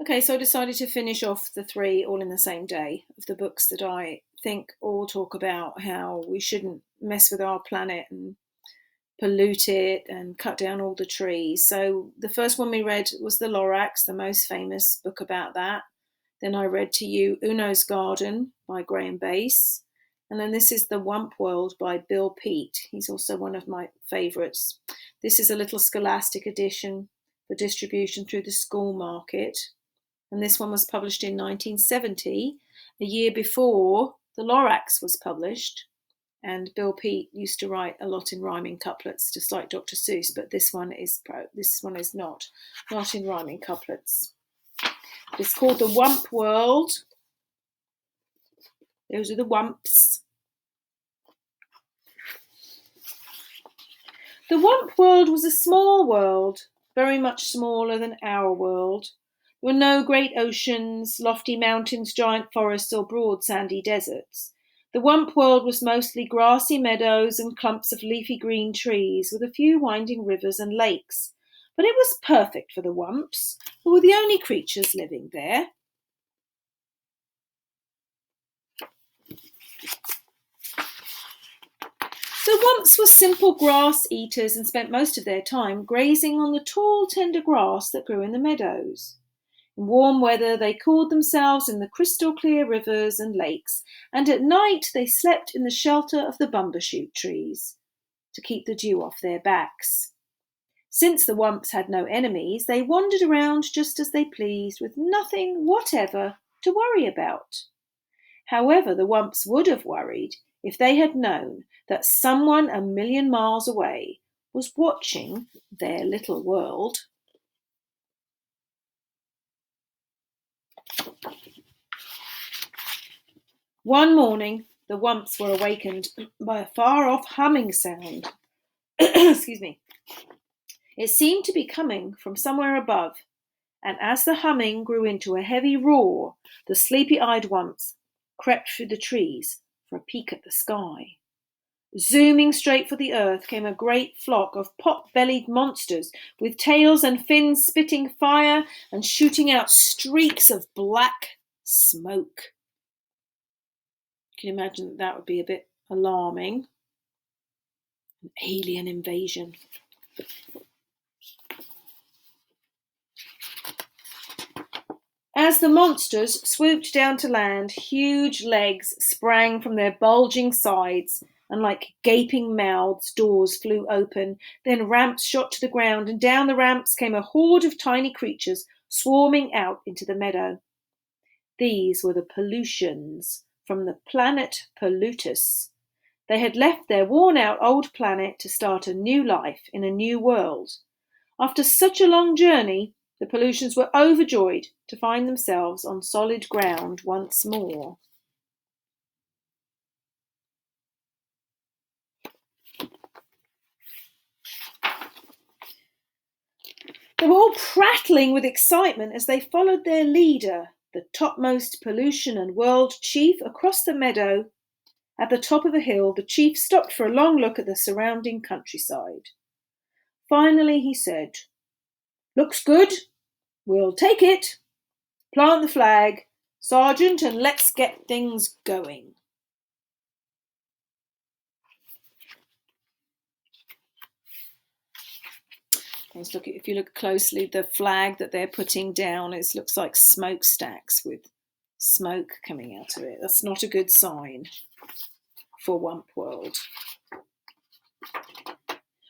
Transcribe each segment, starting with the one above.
Okay, so I decided to finish off the three all in the same day of the books that I think all talk about how we shouldn't mess with our planet and pollute it and cut down all the trees. So the first one we read was The Lorax, the most famous book about that. Then I read to you Uno's Garden by Graham Base. And then this is The Wump World by Bill Peet. He's also one of my favourites. This is a little scholastic edition for distribution through the school market. And this one was published in 1970, a year before The Lorax was published. And Bill Peet used to write a lot in rhyming couplets, just like Dr. Seuss, but this one is not in rhyming couplets. It's called The Wump World. Those are the Wumps. The Wump World was a small world, very much smaller than our world. There were no great oceans, lofty mountains, giant forests, or broad sandy deserts. The Wump World was mostly grassy meadows and clumps of leafy green trees, with a few winding rivers and lakes. But it was perfect for the Wumps, who were the only creatures living there. The Wumps were simple grass eaters and spent most of their time grazing on the tall, tender grass that grew in the meadows. In warm weather, they cooled themselves in the crystal clear rivers and lakes, and at night they slept in the shelter of the bumbershoot trees to keep the dew off their backs. Since the Wumps had no enemies, they wandered around just as they pleased, with nothing whatever to worry about. However, the Wumps would have worried if they had known that someone a million miles away was watching their little world. One morning, the Wumps were awakened by a far-off humming sound. Excuse me. It seemed to be coming from somewhere above, and as the humming grew into a heavy roar, the sleepy-eyed Wumps crept through the trees for a peek at the sky. Zooming straight for the earth came a great flock of pot-bellied monsters with tails and fins spitting fire and shooting out streaks of black smoke. Can you imagine that would be a bit alarming? An alien invasion. As the monsters swooped down to land, huge legs sprang from their bulging sides, and like gaping mouths, doors flew open. Then ramps shot to the ground, and down the ramps came a horde of tiny creatures swarming out into the meadow. These were the pollutions from the planet Pollutus. They had left their worn-out old planet to start a new life in a new world. After such a long journey, the pollutions were overjoyed to find themselves on solid ground once more. They were all prattling with excitement as they followed their leader, the topmost pollution and world chief, across the meadow. At the top of a hill, the chief stopped for a long look at the surrounding countryside. Finally, he said, "Looks good. We'll take it. Plant the flag, Sergeant, and let's get things going." If you look closely, the flag that they're putting down, it looks like smokestacks with smoke coming out of it. That's not a good sign for Wump World.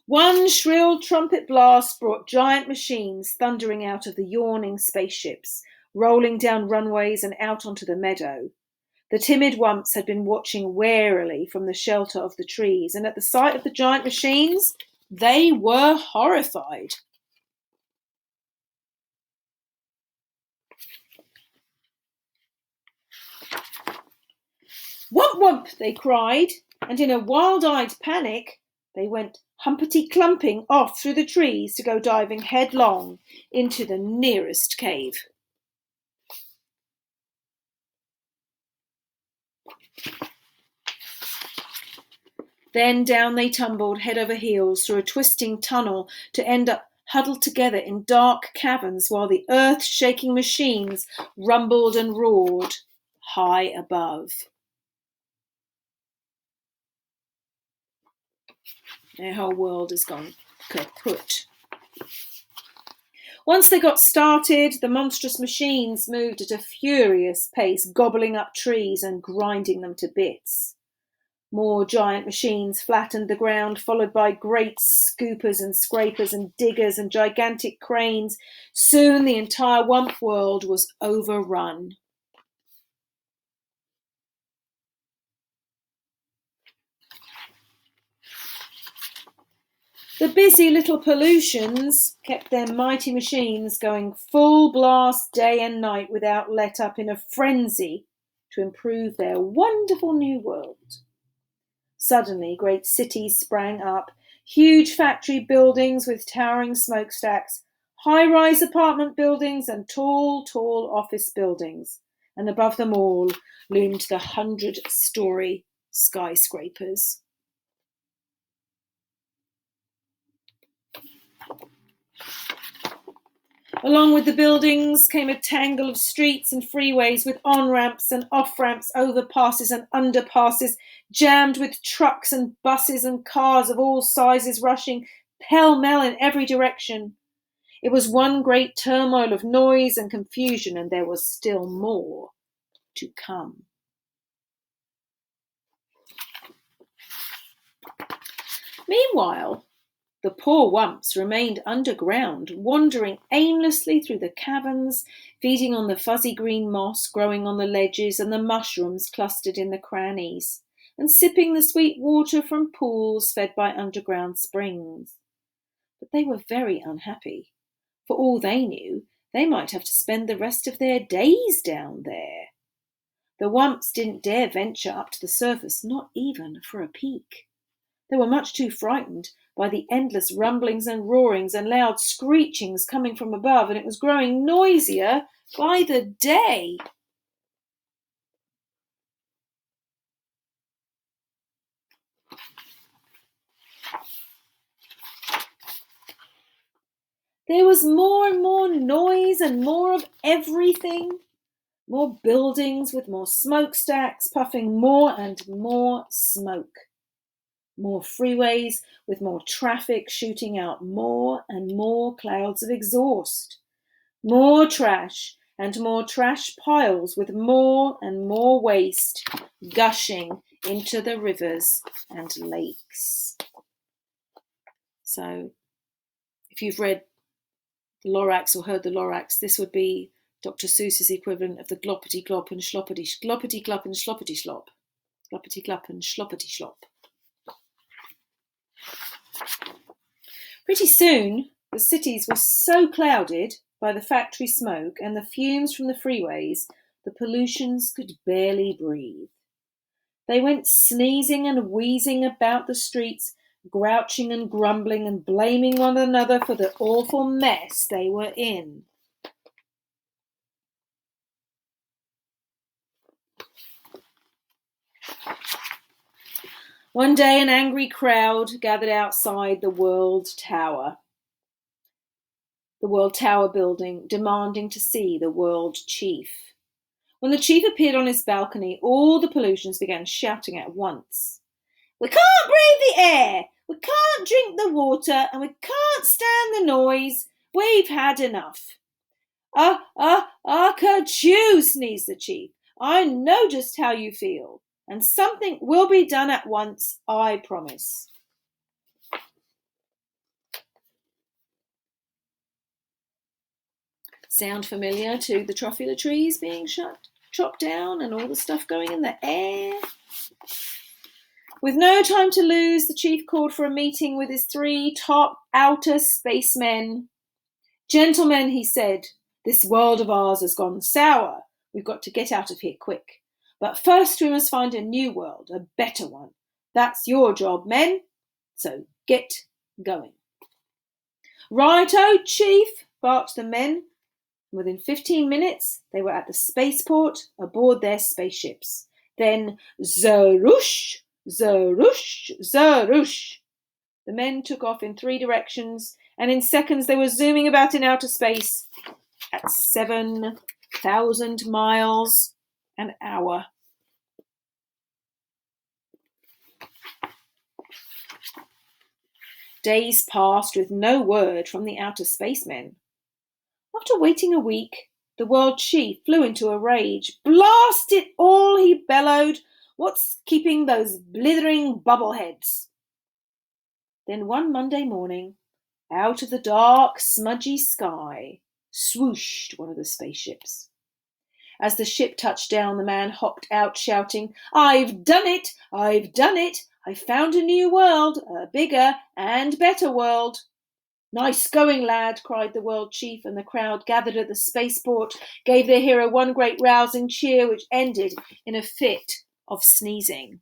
One shrill trumpet blast brought giant machines thundering out of the yawning spaceships, rolling down runways and out onto the meadow. The timid Wumps had been watching warily from the shelter of the trees, and at the sight of the giant machines, they were horrified. "Wump, wump!" they cried, and in a wild-eyed panic, they went humpety-clumping off through the trees to go diving headlong into the nearest cave. Then down they tumbled head over heels through a twisting tunnel to end up huddled together in dark caverns while the earth-shaking machines rumbled and roared high above. Their whole world has gone kaput. Once they got started, the monstrous machines moved at a furious pace, gobbling up trees and grinding them to bits. More giant machines flattened the ground, followed by great scoopers and scrapers and diggers and gigantic cranes. Soon the entire Wump world was overrun. The busy little pollutions kept their mighty machines going full blast day and night without let up in a frenzy to improve their wonderful new world. Suddenly, great cities sprang up, huge factory buildings with towering smokestacks, high-rise apartment buildings and tall office buildings. And above them all loomed the 100-story skyscrapers. Along with the buildings came a tangle of streets and freeways with on-ramps and off-ramps, overpasses and underpasses, jammed with trucks and buses and cars of all sizes rushing pell-mell in every direction. It was one great turmoil of noise and confusion, and there was still more to come. Meanwhile, the poor Wumps remained underground, wandering aimlessly through the caverns, feeding on the fuzzy green moss growing on the ledges and the mushrooms clustered in the crannies, and sipping the sweet water from pools fed by underground springs. But they were very unhappy. For all they knew, they might have to spend the rest of their days down there. The Wumps didn't dare venture up to the surface, not even for a peek. They were much too frightened by the endless rumblings and roarings and loud screechings coming from above, and it was growing noisier by the day. There was more and more noise and more of everything. More buildings with more smokestacks puffing more and more smoke. More freeways with more traffic shooting out more and more clouds of exhaust. More trash and more trash piles with more and more waste gushing into the rivers and lakes. So, if you've read the Lorax or heard the Lorax, this would be Dr. Seuss's equivalent of the gloppity glop and sloppity gloppity glop and sloppity slop. Gloppity glop and sloppity slop. Pretty soon, the cities were so clouded by the factory smoke and the fumes from the freeways, the pollutions could barely breathe. They went sneezing and wheezing about the streets, grouching and grumbling and blaming one another for the awful mess they were in. One day an angry crowd gathered outside the World Tower building, demanding to see the World Chief. When the chief appeared on his balcony, all the pollutions began shouting at once. "We can't breathe the air, we can't drink the water, and we can't stand the noise. We've had enough." Kerchew, sneezed the chief. "I know just how you feel, and something will be done at once, I promise." Sound familiar to the truffula trees being chopped down and all the stuff going in the air? With no time to lose, the chief called for a meeting with his 3 top outer spacemen. "Gentlemen," he said, "this world of ours has gone sour. We've got to get out of here quick. But first we must find a new world, a better one. That's your job, men. So get going." "Righto, Chief," barked the men. Within 15 minutes, they were at the spaceport aboard their spaceships. Then, zeroosh, zeroosh, zeroosh. The men took off in 3 directions, and in seconds they were zooming about in outer space at 7,000 miles an hour. Days passed with no word from the outer spacemen. After waiting a week, the world chief flew into a rage. "Blast it all," he bellowed. "What's keeping those blithering bubbleheads?" Then one Monday morning, out of the dark, smudgy sky, swooshed one of the spaceships. As the ship touched down, the man hopped out shouting, "I've done it! I've done it! I found a new world, a bigger and better world." "Nice going, lad," cried the world chief, and the crowd gathered at the spaceport gave their hero one great rousing cheer, which ended in a fit of sneezing.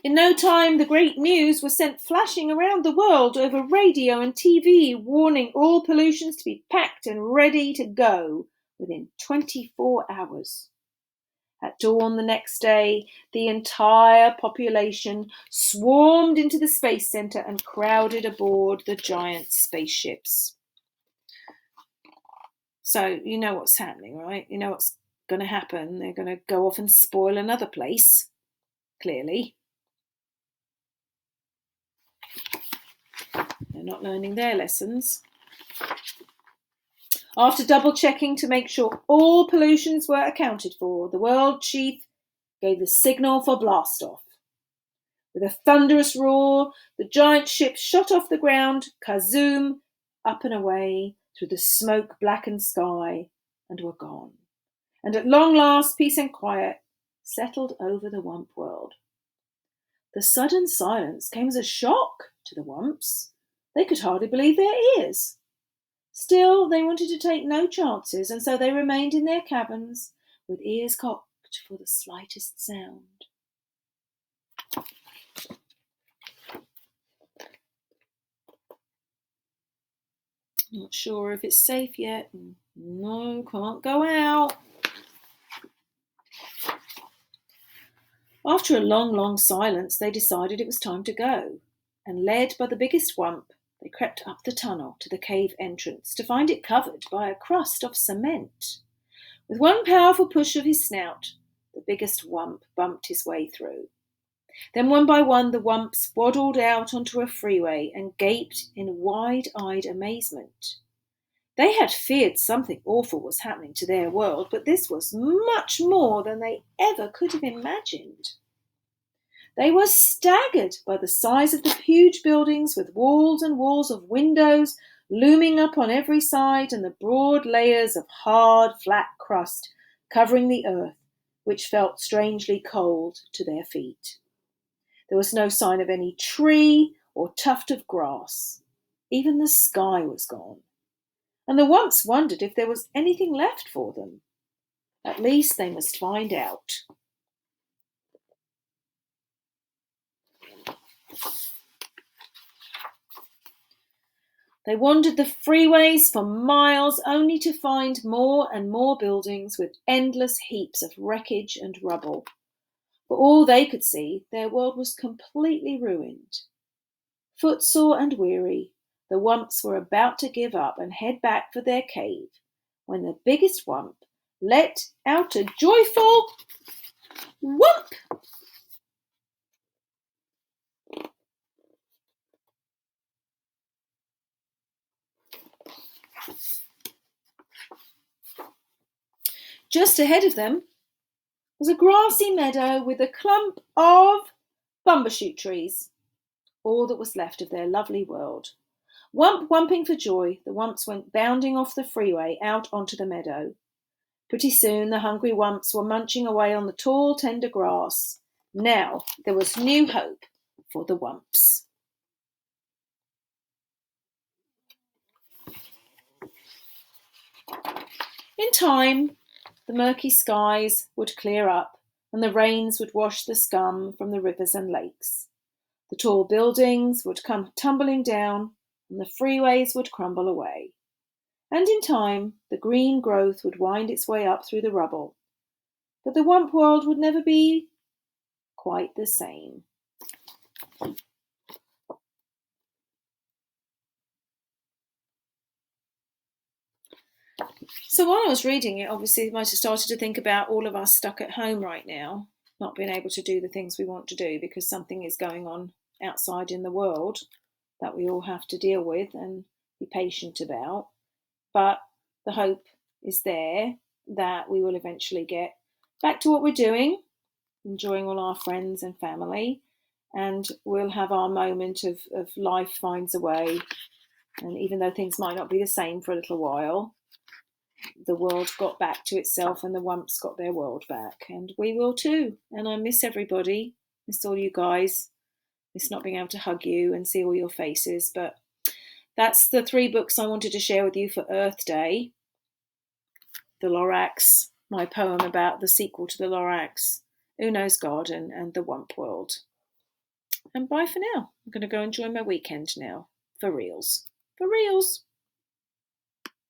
In no time, the great news was sent flashing around the world over radio and TV, warning all pollutions to be packed and ready to go within 24 hours. At dawn the next day, the entire population swarmed into the space center and crowded aboard the giant spaceships. So you know what's happening, right? You know what's going to happen. They're going to go off and spoil another place, clearly. They're not learning their lessons. After double-checking to make sure all pollutions were accounted for, the world chief gave the signal for blast-off. With a thunderous roar, the giant ship shot off the ground, kazoom, up and away through the smoke-blackened sky, and were gone. And at long last, peace and quiet settled over the Wump world. The sudden silence came as a shock to the Wumps. They could hardly believe their ears. Still, they wanted to take no chances, and so they remained in their cabins with ears cocked for the slightest sound. Not sure if it's safe yet. No, can't go out. After a long, long silence, they decided it was time to go, and led by the biggest Wump, they crept up the tunnel to the cave entrance to find it covered by a crust of cement. With one powerful push of his snout, the biggest Wump bumped his way through. Then one by one the Wumps waddled out onto a freeway and gaped in wide-eyed amazement. They had feared something awful was happening to their world, but this was much more than they ever could have imagined. They were staggered by the size of the huge buildings with walls and walls of windows looming up on every side and the broad layers of hard, flat crust covering the earth, which felt strangely cold to their feet. There was no sign of any tree or tuft of grass. Even the sky was gone. And the Wumps wondered if there was anything left for them. At least they must find out. They wandered the freeways for miles only to find more and more buildings with endless heaps of wreckage and rubble. For all they could see, their world was completely ruined. Footsore and weary, the Wumps were about to give up and head back for their cave when the biggest Wump let out a joyful whoop. Just ahead of them was a grassy meadow with a clump of bumbershoot trees, all that was left of their lovely world. Wumping for joy, the Wumps went bounding off the freeway out onto the meadow. Pretty soon the hungry Wumps were munching away on the tall, tender grass. Now there was new hope for the Wumps. In time, the murky skies would clear up, and the rains would wash the scum from the rivers and lakes. The tall buildings would come tumbling down, and the freeways would crumble away. And in time, the green growth would wind its way up through the rubble. but the Wump world would never be quite the same. So while I was reading it, obviously I might have started to think about all of us stuck at home right now, not being able to do the things we want to do because something is going on outside in the world that we all have to deal with and be patient about. But the hope is there that we will eventually get back to what we're doing, enjoying all our friends and family, and we'll have our moment of life finds a way. And even though things might not be the same for a little while, the world got back to itself and the Wumps got their world back. And we will too. And I miss everybody. Miss all you guys. Miss not being able to hug you and see all your faces. But that's the 3 books I wanted to share with you for Earth Day. The Lorax, my poem about the sequel to the Lorax, Uno's Garden, and the Wump World. And bye for now. I'm going to go enjoy my weekend now. For reals. For reals.